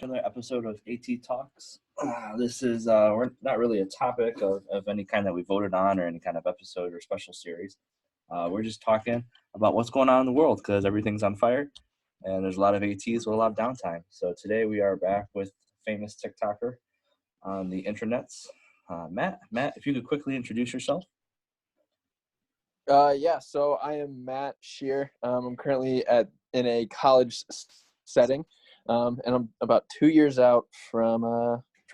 to another episode of AT Talks. This is we're not really a topic of any kind that we voted on or any kind of episode or special series. We're just talking about what's going on in the world because everything's on fire and there's a lot of ATs with a lot of downtime. So today we are back with famous TikToker on the internets, Matt. Matt, if you could quickly introduce yourself. So I am Matt Shear. I'm currently in a college setting, and I'm about 2 years out from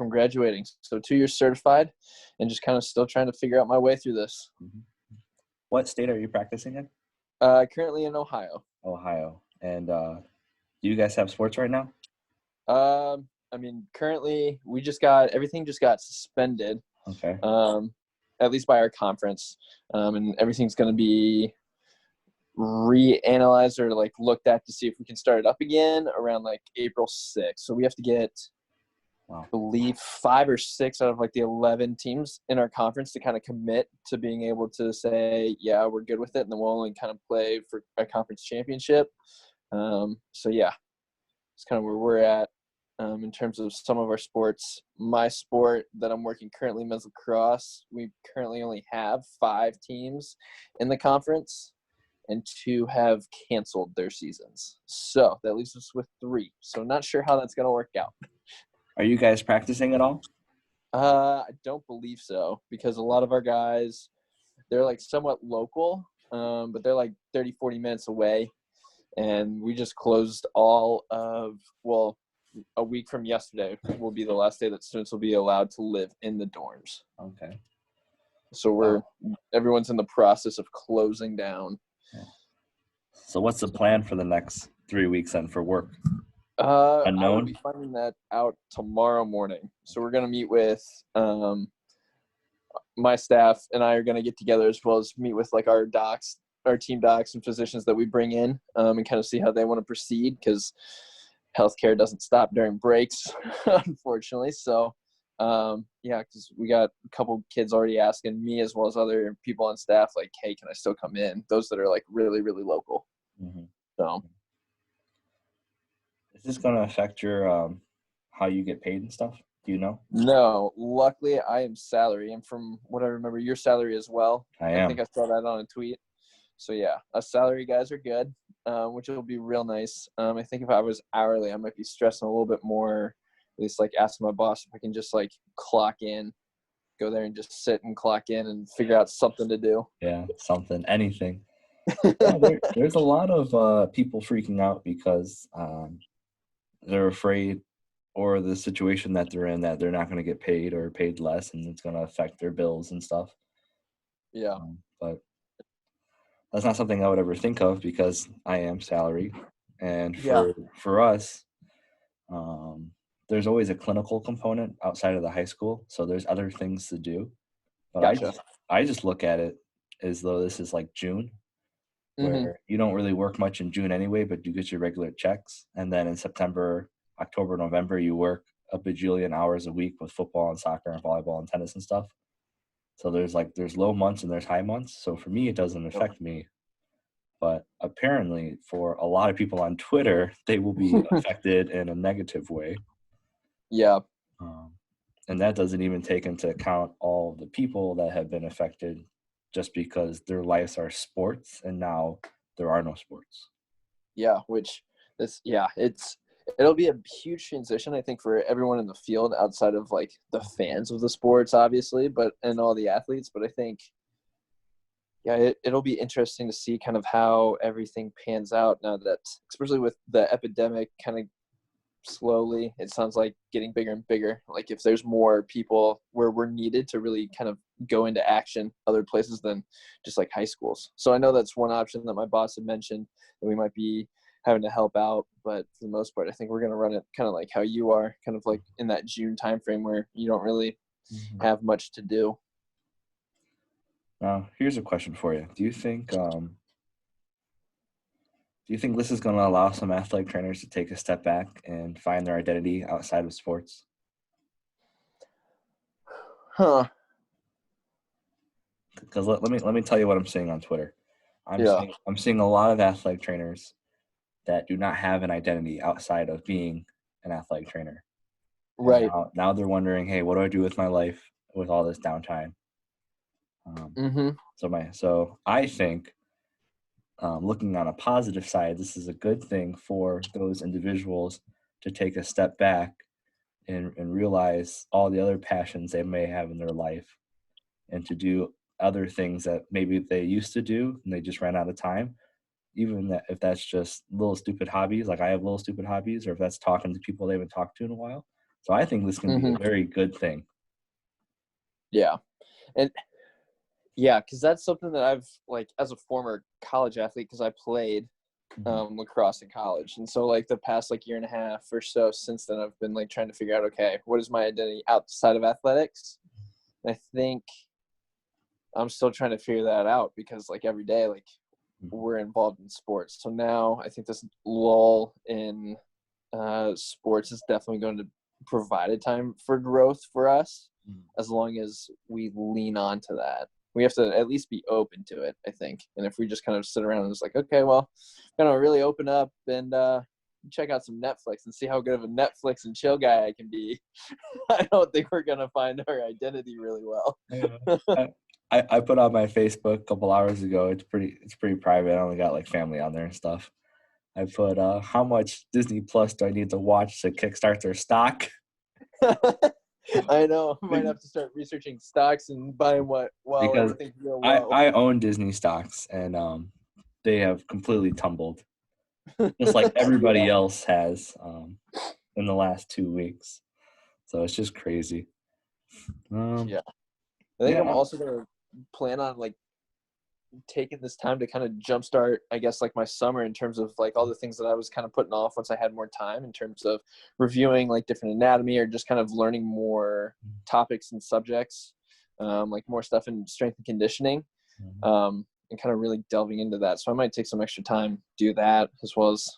graduating. So 2 years certified, and just kind of still trying to figure out my way through this. Mm-hmm. What state are you practicing in? Currently in Ohio. Ohio. And do you guys have sports right now? Currently everything just got suspended. Okay. At least by our conference, and everything's going to be reanalyzed or looked at to see if we can start it up again around April 6th. So we have to get, I believe, 5 or 6 out of the 11 teams in our conference to kind of commit to being able to say, yeah, we're good with it, and then we'll only kind of play for a conference championship. It's kind of where we're at. In terms of some of our sports, my sport that I'm working currently, men's lacrosse, we currently only have 5 teams in the conference, and 2 have canceled their seasons. So that leaves us with 3. So not sure how that's going to work out. Are you guys practicing at all? I don't believe so, because a lot of our guys, they're somewhat local, but they're 30, 40 minutes away. And we just closed a week from yesterday will be the last day that students will be allowed to live in the dorms. Okay. So everyone's in the process of closing down. So what's the plan for the next 3 weeks then for work? Unknown? I will be finding that out tomorrow morning. So we're going to meet with my staff, and I are going to get together as well as meet with our team docs and physicians that we bring in, and kind of see how they want to proceed, because healthcare doesn't stop during breaks, unfortunately. So, because we got a couple kids already asking me as well as other people on staff, hey, can I still come in? Those that are really, really local. Mm-hmm. So, is this going to affect your how you get paid and stuff? Do you know? No, luckily I am salary, and from what I remember, your salary as well. I think I saw that on a tweet. So yeah, us salary guys are good, which will be real nice. I think if I was hourly, I might be stressing a little bit more, at least asking my boss if I can just clock in, go there and just sit and clock in and figure out something to do. Yeah, something, anything. There's a lot of people freaking out because they're afraid, or the situation that they're in, that they're not going to get paid or paid less, and it's going to affect their bills and stuff. Yeah. But that's not something I would ever think of, because I am salary. And for us, there's always a clinical component outside of the high school. So there's other things to do. But gotcha. I just look at it as though this is June, where you don't really work much in June anyway, but you get your regular checks. And then in September, October, November, you work a bajillion hours a week with football and soccer and volleyball and tennis and stuff. So there's low months and there's high months. So for me, it doesn't affect me. But apparently for a lot of people on Twitter, they will be affected in a negative way. Yeah. And that doesn't even take into account all the people that have been affected just because their lives are sports and now there are no sports. Yeah, it'll be a huge transition, I think, for everyone in the field outside of the fans of the sports, obviously, and all the athletes. But I think, it'll be interesting to see kind of how everything pans out now that, especially with the epidemic kind of slowly, it sounds like getting bigger and bigger. If there's more people where we're needed to really kind of go into action other places than just high schools. So I know that's one option that my boss had mentioned that we might be having to help out, but for the most part, I think we're going to run it kind of like how you are, kind of in that June timeframe where you don't really have much to do. Now, here's a question for you. Do you think this is going to allow some athletic trainers to take a step back and find their identity outside of sports? Because let me tell you what I'm seeing on Twitter. I'm seeing a lot of athletic trainers that do not have an identity outside of being an athletic trainer. And Right. now they're wondering, hey, what do I do with my life with all this downtime? Mm-hmm. So I think, looking on a positive side, this is a good thing for those individuals to take a step back and realize all the other passions they may have in their life, and to do other things that maybe they used to do and they just ran out of time. Even that, if that's just little stupid hobbies, like I have little stupid hobbies, or if that's talking to people they haven't talked to in a while. So I think this can be Mm-hmm. a very good thing. Yeah. And yeah, because that's something that I've, like, as a former college athlete, because I played lacrosse in college. And so, like, the past, like, year and a half or so since then, I've been, like, trying to figure out, okay, what is my identity outside of athletics? And I think I'm still trying to figure that out because, like, every day, like, we're involved in sports. So now I think this lull in sports is definitely going to provide a time for growth for us, as long as we lean on to that. We have to at least be open to it, I think. And if we just kind of sit around and it's like, okay, well, I'm going to really open up and check out some Netflix and see how good of a Netflix and chill guy I can be, I don't think we're going to find our identity really well. Yeah. I put on my Facebook a couple hours ago. It's pretty private. I only got like family on there and stuff. I put how much Disney Plus do I need to watch to kickstart their stock? I know. I might have to start researching stocks and buying while Because everything's real I low. I own Disney stocks, and they have completely tumbled, just like everybody Yeah. else has in the last 2 weeks. So it's just crazy. Yeah. I think I'm Yeah. also going to plan on, like, taking this time to kind of jumpstart, I guess, like, my summer in terms of, like, all the things that I was kind of putting off once I had more time, in terms of reviewing, like, different anatomy, or just kind of learning more topics and subjects, like more stuff in strength and conditioning, and kind of really delving into that. So I might take some extra time, do that, as well as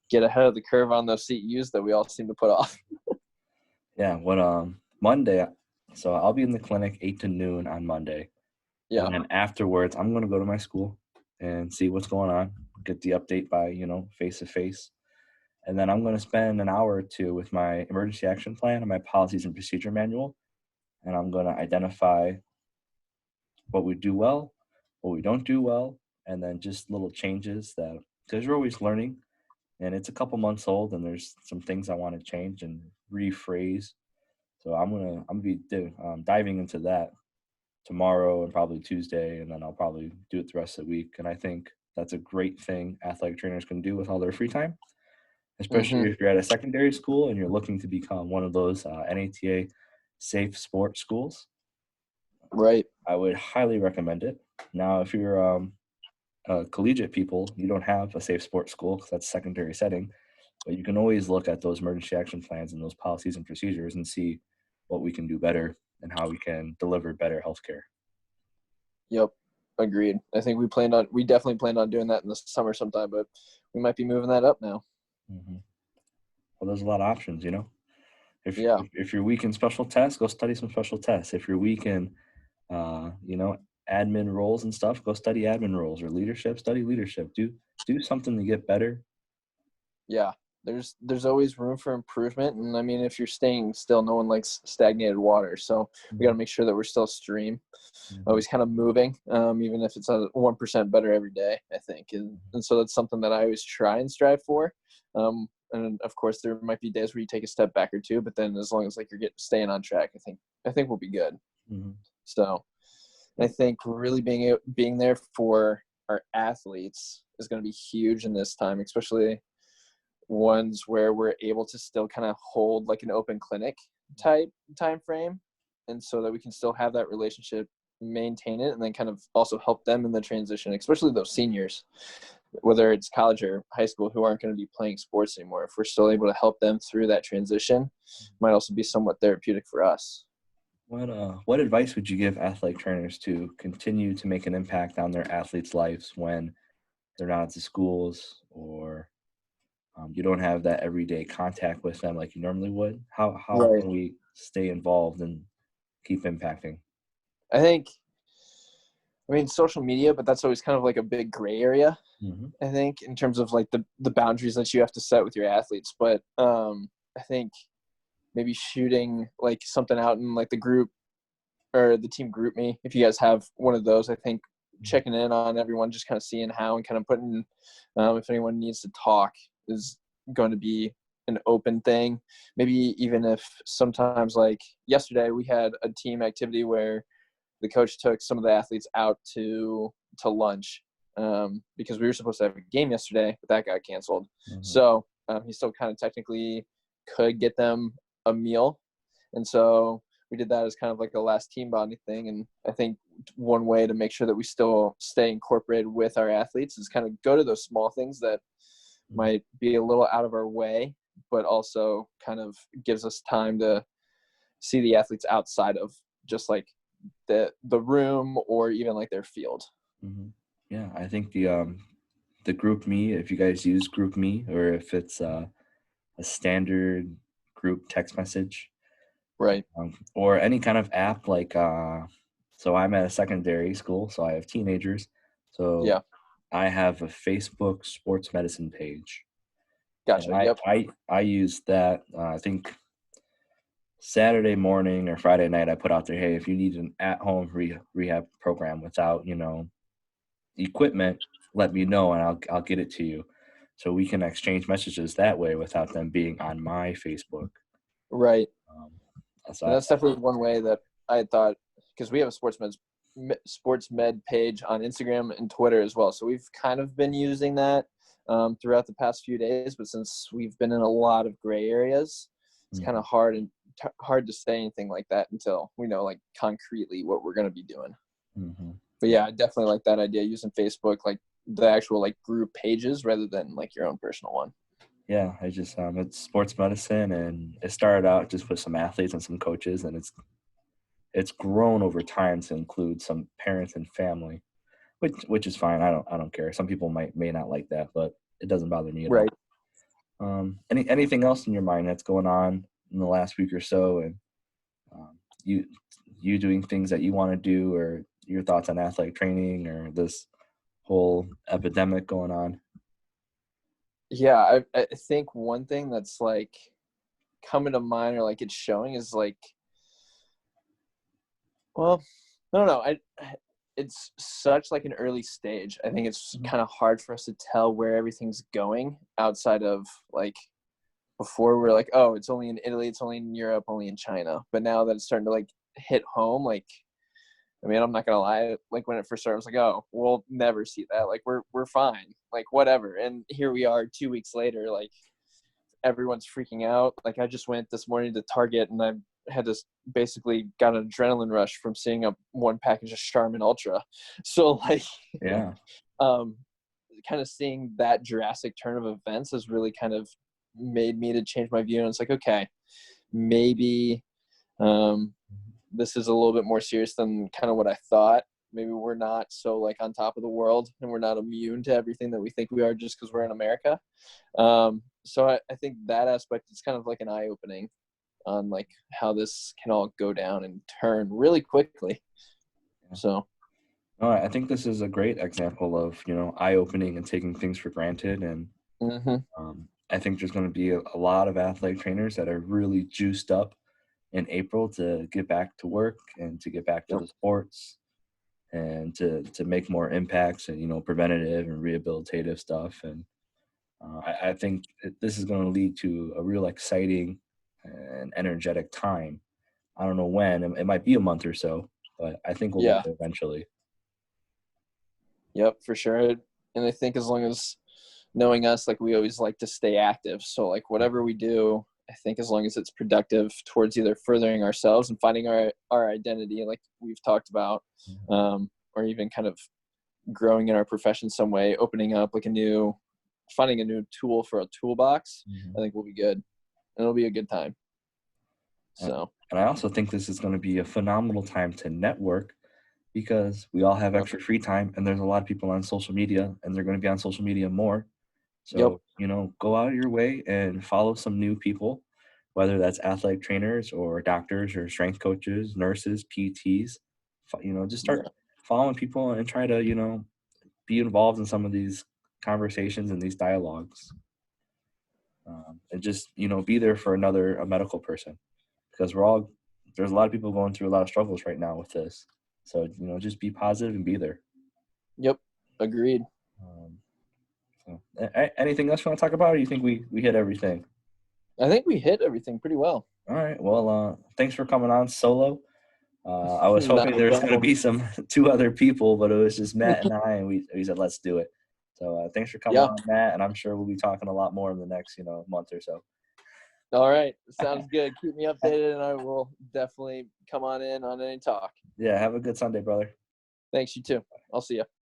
get ahead of the curve on those CEUs that we all seem to put off. Yeah. What Monday? So I'll be in the clinic 8 to noon on Monday. Yeah. And then afterwards, I'm going to go to my school and see what's going on, get the update by, face to face. And then I'm going to spend an hour or two with my emergency action plan and my policies and procedure manual. And I'm going to identify what we do well, what we don't do well, and then just little changes that, because you're always learning. And it's a couple months old, and there's some things I want to change and rephrase. So I'm gonna be diving into that tomorrow and probably Tuesday, and then I'll probably do it the rest of the week. And I think that's a great thing athletic trainers can do with all their free time, especially if you're at a secondary school and you're looking to become one of those NATA safe sport schools. Right. I would highly recommend it. Now, if you're collegiate people, you don't have a safe sports school because that's secondary setting, but you can always look at those emergency action plans and those policies and procedures and see what we can do better and how we can deliver better healthcare. Yep. Agreed. I think we definitely planned on doing that in the summer sometime, but we might be moving that up now. Mm-hmm. Well, there's a lot of options, If Yeah. if you're weak in special tests, go study some special tests. If you're weak in, admin roles and stuff, go study admin roles, or leadership. Study leadership. Do something to get better. Yeah. There's always room for improvement, and I mean, if you're staying still, no one likes stagnated water. So we got to make sure that we're still stream, always kind of moving, even if it's a 1% better every day, I think. And so that's something that I always try and strive for. And of course, there might be days where you take a step back or two, but then as long as, like, you're staying on track, I think we'll be good. Mm-hmm. So I think really being there for our athletes is going to be huge in this time, especially ones where we're able to still kind of hold, like, an open clinic type time frame, and so that we can still have that relationship, maintain it, and then kind of also help them in the transition, especially those seniors, whether it's college or high school, who aren't going to be playing sports anymore. If we're still able to help them through that transition, it might also be somewhat therapeutic for us. What advice would you give athletic trainers to continue to make an impact on their athletes' lives when they're not at the schools, or you don't have that everyday contact with them like you normally would? How Right. can we stay involved and keep impacting? I mean, social media, but that's always kind of like a big gray area, Mm-hmm. I think, in terms of, like, the boundaries that you have to set with your athletes. But I think maybe shooting like something out in like the group or the team group me, if you guys have one of those. I think checking in on everyone, just kind of seeing how and kind of putting if anyone needs to talk is going to be an open thing. Maybe even if sometimes, like yesterday, we had a team activity where the coach took some of the athletes out to lunch because we were supposed to have a game yesterday, but that got canceled. Mhm. So he still kind of technically could get them a meal, and so we did that as kind of like a last team bonding thing. And I think one way to make sure that we still stay incorporated with our athletes is kind of go to those small things that might be a little out of our way, but also kind of gives us time to see the athletes outside of just like the room or even like their field. Mm-hmm. Yeah, I think the group me, if you guys use group me or if it's a standard group text message, Right. or any kind of app like so I'm at a secondary school, so I have teenagers. So Yeah. I have a Facebook sports medicine page. Gotcha. And I Yep. I use that I think Saturday morning or Friday night I put out there, hey, if you need an at-home rehab program without, equipment, let me know and I'll get it to you. So we can exchange messages that way without them being on my Facebook. Right. Um, And that's definitely one way that I thought, because we have a sports med page on Instagram and Twitter as well. So we've kind of been using that throughout the past few days, but since we've been in a lot of gray areas, it's kind of hard to say anything like that until we know like concretely what we're going to be doing. Mm-hmm. But yeah, I definitely like that idea, using Facebook, like the actual like group pages rather than like your own personal one. Yeah, I just it's sports medicine, and it started out just with some athletes and some coaches, and it's grown over time to include some parents and family, which is fine. I don't care. Some people may not like that, but it doesn't bother me at all. Right. Anything else in your mind that's going on in the last week or so, and um, you doing things that you want to do, or your thoughts on athletic training, or this whole epidemic going on? Yeah, I think one thing that's like coming to mind or like it's showing is like, well, I don't know. It's such like an early stage. I think it's kind of hard for us to tell where everything's going outside of like before we're like, oh, it's only in Italy, it's only in Europe, only in China. But now that it's starting to like hit home, like, I mean, I'm not gonna lie. Like when it first started, I was like, "Oh, we'll never see that. Like we're fine. Like whatever." And here we are, 2 weeks later. Like everyone's freaking out. Like I just went this morning to Target, and I had to basically got an adrenaline rush from seeing one package of Charmin Ultra. So like, Yeah. um, kind of seeing that drastic turn of events has really kind of made me to change my view. And it's like, okay, maybe this is a little bit more serious than kind of what I thought. Maybe we're not so like on top of the world, and we're not immune to everything that we think we are just because we're in America. So I think that aspect is kind of like an eye opening on like how this can all go down and turn really quickly. Yeah. So. No, I think this is a great example of, eye opening and taking things for granted. And I think there's going to be a lot of athletic trainers that are really juiced up in April to get back to work and to get back to the sports and to make more impacts and, preventative and rehabilitative stuff. And I think this is going to lead to a real exciting and energetic time. I don't know when. It might be a month or so, but I think we'll get there eventually. Yep, for sure. And I think as long as knowing us, like we always like to stay active. So like whatever we do, I think as long as it's productive towards either furthering ourselves and finding our identity, like we've talked about, or even kind of growing in our profession some way, opening up like finding a new tool for a toolbox, I think we'll be good. And it'll be a good time. So. And I also think this is going to be a phenomenal time to network because we all have extra free time and there's a lot of people on social media and they're going to be on social media more. So, go out of your way and follow some new people, whether that's athletic trainers or doctors or strength coaches, nurses, PTs. Just start following people and try to, be involved in some of these conversations and these dialogues. and just be there for a medical person, because there's a lot of people going through a lot of struggles right now with this. So just be positive and be there. Yep, agreed. Anything else you want to talk about, or you think we hit everything? I think we hit everything pretty well. All right. Well, thanks for coming on solo. I was Not hoping a there was going to problem. be two other people, but it was just Matt and I, and we said let's do it. So thanks for coming Yeah. on, Matt, and I'm sure we'll be talking a lot more in the next month or so. All right. Sounds good. Keep me updated, and I will definitely come on in on any talk. Yeah. Have a good Sunday, brother. Thanks, you too. I'll see you.